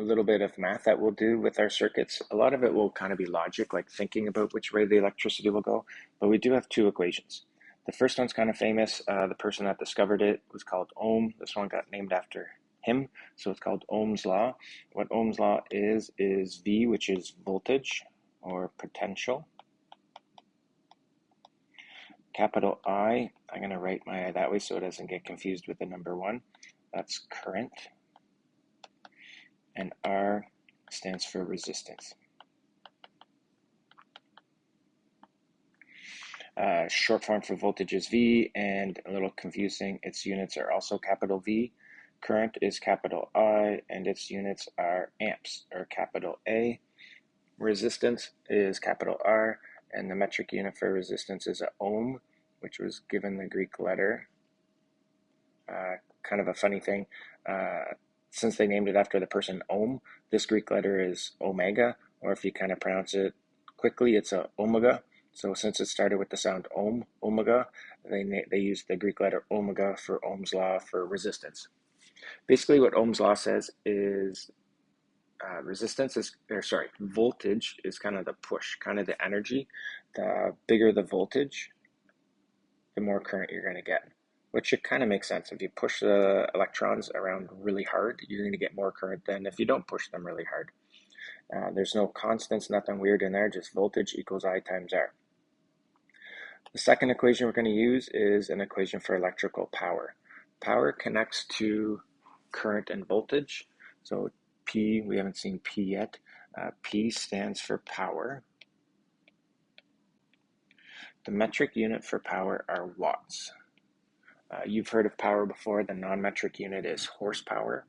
a little bit of math that we'll do with our circuits. A lot of it will kind of be logic, like thinking about which way the electricity will go, but we do have two equations. The first one's kind of famous. The person that discovered it was called Ohm. This one got named after him, so it's called Ohm's law. What Ohm's law is V, which is voltage or potential. Capital I, I'm going to write my I that way so it doesn't get confused with the number 1. That's current. And R stands for resistance. Short form for voltage is V, and a little confusing, its units are also capital V. Current is capital I, and its units are amps, or capital A. Resistance is capital R, and the metric unit for resistance is a ohm, which was given the Greek letter. Kind of a funny thing, since they named it after the person Ohm, this Greek letter is omega, or if you kind of pronounce it quickly, it's a omega. So since it started with the sound ohm, omega, they used the Greek letter omega for Ohm's law for resistance. Basically what Ohm's law says is voltage is kind of the push, kind of the energy. The bigger the voltage, the more current you're going to get, which should kind of make sense. If you push the electrons around really hard, you're going to get more current than if you don't push them really hard. There's no constants, nothing weird in there, just voltage equals I times R. The second equation we're going to use is an equation for electrical power. Power connects to current and voltage. So P, we haven't seen P yet. P stands for power. The metric unit for power are watts. You've heard of power before. The non-metric unit is horsepower,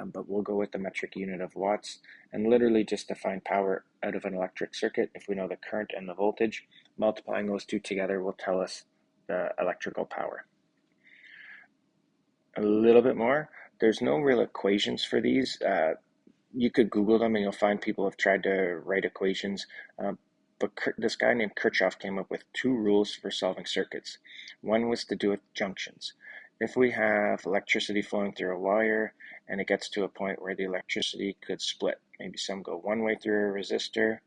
but we'll go with the metric unit of watts, and literally just define power out of an electric circuit. If we know the current and the voltage, multiplying those two together will tell us the electrical power. A little bit more, there's no real equations for these. You could Google them and you'll find people have tried to write equations, but this guy named Kirchhoff came up with 2 rules for solving circuits. One was to do with junctions. If we have electricity flowing through a wire and it gets to a point where the electricity could split, maybe some go one way through a resistor,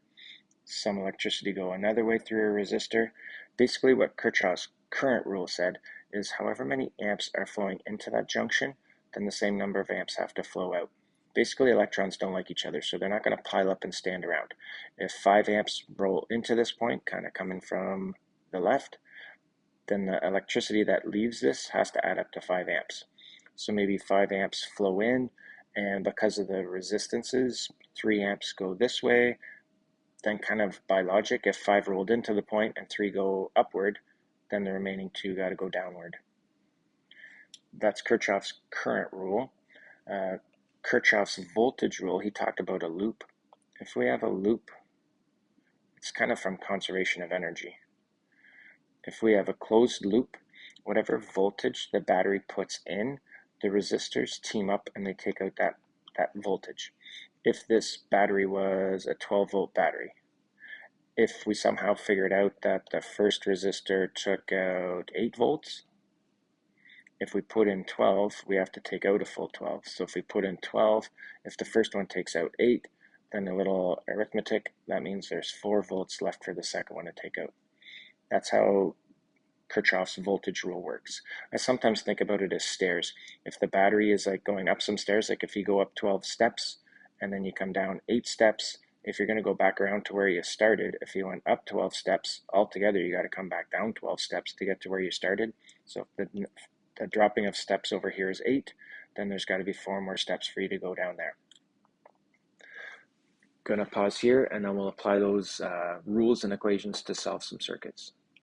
some electricity go another way through a resistor. Basically what Kirchhoff's current rule said is however many amps are flowing into that junction, then the same number of amps have to flow out. Basically, electrons don't like each other, so they're not going to pile up and stand around. If 5 amps roll into this point, kind of coming from the left, then the electricity that leaves this has to add up to 5 amps. So maybe 5 amps flow in, and because of the resistances, 3 amps go this way. Then kind of by logic, if 5 rolled into the point and 3 go upward, then the remaining 2 got to go downward. That's Kirchhoff's current rule. Kirchhoff's voltage rule, he talked about a loop. If we have a loop, it's kind of from conservation of energy. If we have a closed loop, whatever voltage the battery puts in, the resistors team up and they take out that voltage. If this battery was a 12-volt battery, if we somehow figured out that the first resistor took out 8 volts, if we put in 12, we have to take out a full 12. So if we put in 12, if the first one takes out 8, then a little arithmetic, that means there's 4 volts left for the second one to take out. That's how Kirchhoff's voltage rule works. I sometimes think about it as stairs. If the battery is like going up some stairs, like if you go up 12 steps and then you come down 8 steps, if you're going to go back around to where you started, if you went up 12 steps, altogether you got to come back down 12 steps to get to where you started. So if the dropping of steps over here is 8, then there's got to be 4 more steps for you to go down there. Going to pause here and then we'll apply those rules and equations to solve some circuits.